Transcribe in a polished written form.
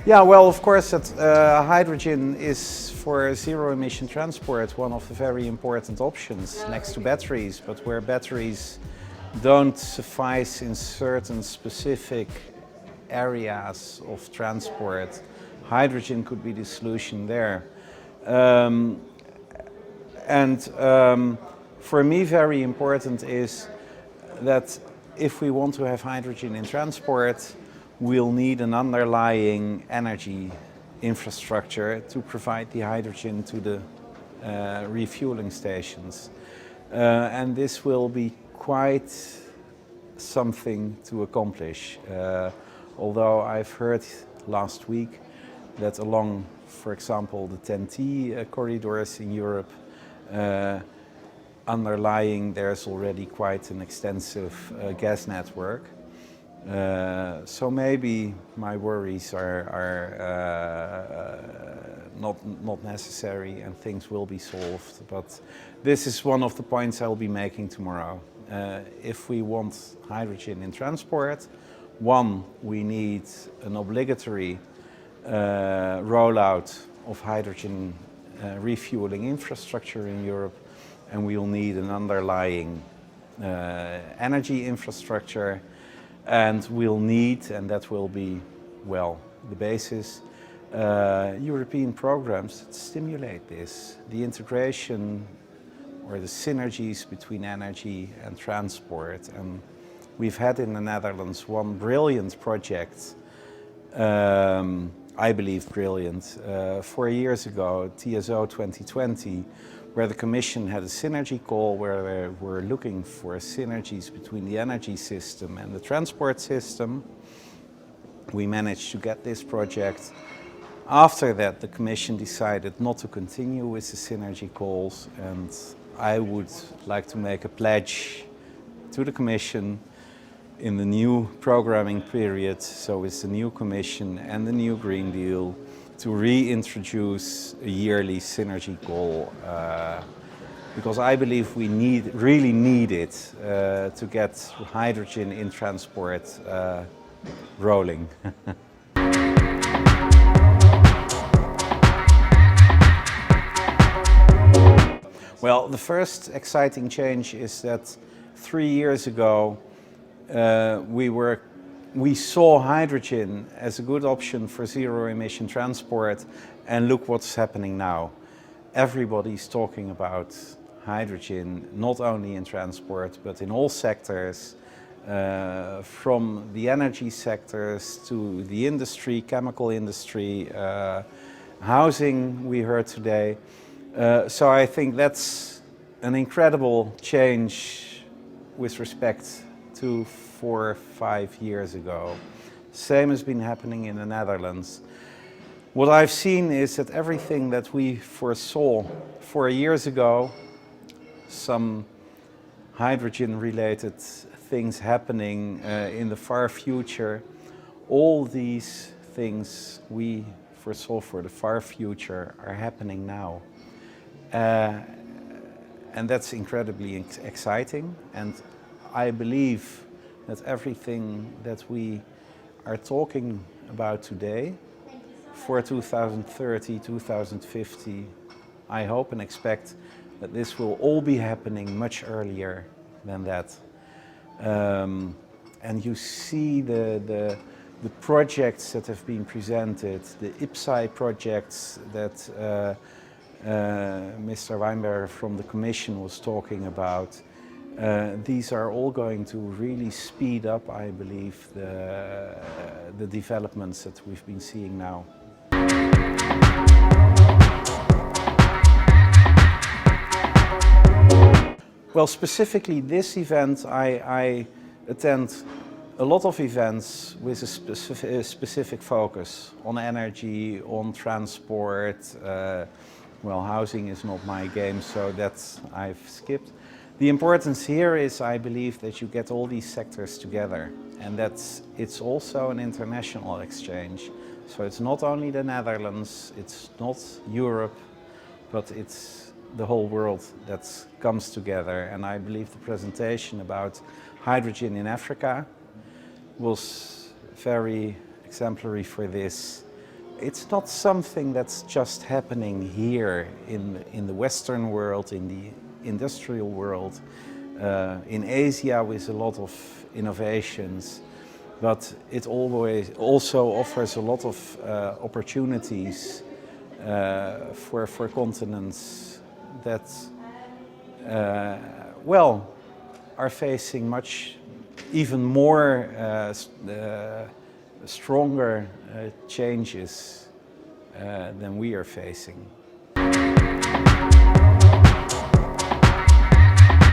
Yeah, well, of course, hydrogen is for zero-emission transport one of the very important options next to batteries, but where batteries don't suffice in certain specific areas of transport, hydrogen could be the solution there. For me, very important is that if we want to have hydrogen in transport, we'll need an underlying energy infrastructure to provide the hydrogen to the refueling stations. And this will be quite something to accomplish. Although I've heard last week that along, for example, the TEN-T corridors in Europe, underlying there's already quite an extensive gas network. So maybe my worries are not necessary and things will be solved. But this is one of the points I'll be making tomorrow. If we want hydrogen in transport, one, we need an obligatory rollout of hydrogen refueling infrastructure in Europe, and we'll need an underlying energy infrastructure. And we'll need, and that will be, well, the basis, European programs that stimulate this. The integration or the synergies between energy and transport. And we've had in the Netherlands one brilliant project, I believe brilliant, 4 years ago, TSO 2020, where the Commission had a synergy call where they were looking for synergies between the energy system and the transport system. We managed to get this project. After that, the Commission decided not to continue with the synergy calls, and I would like to make a pledge to the Commission in the new programming period, so with the new Commission and the new Green Deal, to reintroduce a yearly synergy call, because I believe we really need it to get hydrogen in transport rolling. Well, the first exciting change is that 3 years ago we saw hydrogen as a good option for zero-emission transport, and look what's happening now. Everybody's talking about hydrogen, not only in transport, but in all sectors, from the energy sectors to the industry, chemical industry, housing we heard today. So I think that's an incredible change with respect to 4 or 5 years ago. Same has been happening in the Netherlands. What I've seen is that everything that we foresaw 4 years ago, some hydrogen-related things happening in the far future, all these things we foresaw for the far future are happening now. And that's incredibly exciting, and I believe that everything that we are talking about today for 2030, 2050, I hope and expect that this will all be happening much earlier than that. And you see the projects that have been presented, the IPCEI projects that Mr. Weinberger from the Commission was talking about. These are all going to really speed up, I believe, the developments that we've been seeing now. Well, specifically this event, I attend a lot of events with a specific focus on energy, on transport. Well, housing is not my game, so that's I've skipped. The importance here is, I believe, that you get all these sectors together, and it's also an international exchange. So it's not only the Netherlands, it's not Europe, but it's the whole world that comes together. And I believe the presentation about hydrogen in Africa was very exemplary for this. It's not something that's just happening here in the Western world, in the industrial world, in Asia with a lot of innovations, but it always also offers a lot of opportunities for continents that, well, are facing even more stronger changes than we are facing.